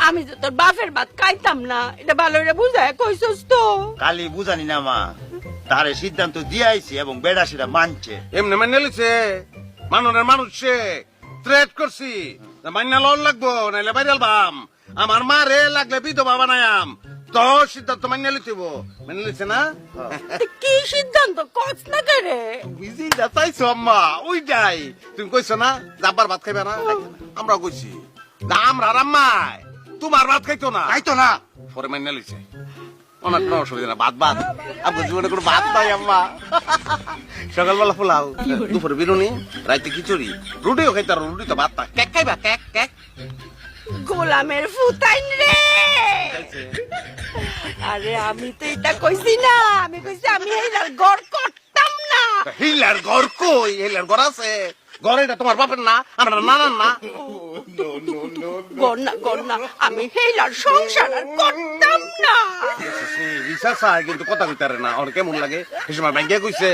আমি তো তোর বাপের ভাত খাইতাম না, এটা ভালো করে বুঝায় কইছস তো। কালি বুঝানি না মা, তারে সিদ্ধান্ত দিয়ে আইছি এবং বেড়া সেটা মানছে। এমনি মান্য লিছে, মানুষের মানুষ সে থ্রেট করছি মান্না লন লাগবো, নাইলে বাইরাল বাম আমার মা রে লাগলে বিধবা বানায়াম। তো সিদ্ধান্ত মান্য লিতেব, মেনে লিছে না? কি সিদ্ধান্ত কস না করে? তুমি যেটা চাইছো আম্মা ওইটাই। তুমি কইছো না যাবার ভাত খাইবে না, আমরা কইছি না আমরা আম্মাই তোমার ভাত খাইতো না, তাই তো না। পরে মান্য লিছে অনেক কোনো অসুবিধা না। ভাত ভাত আপনার জীবনে কোনো ভাত নাই আম্মা। সকালবেলা পোলাও, দুপুরে বিরুনি, রাইতে খিচুড়ি, রুটিও খাইতে পারো, রুটি তো ভাত না। কেক খাইবা কেক? কেক গোলামের ফুতাইন রে। আরে আমি তো এটা কইছি না, আমি কইছি আমি এইলার গড় করতাম না। হিলার ঘর কই? হিলার ঘর আছে, ঘর এটা তোমার বাপের না, আমরা নানার না। গড় না, আমি এইলার সংসার আর করতাম না। রিসার্চ কিন্তু কথা কইতারে না, ওর কেমন লাগে? এই সময় ব্যাংকে কইছে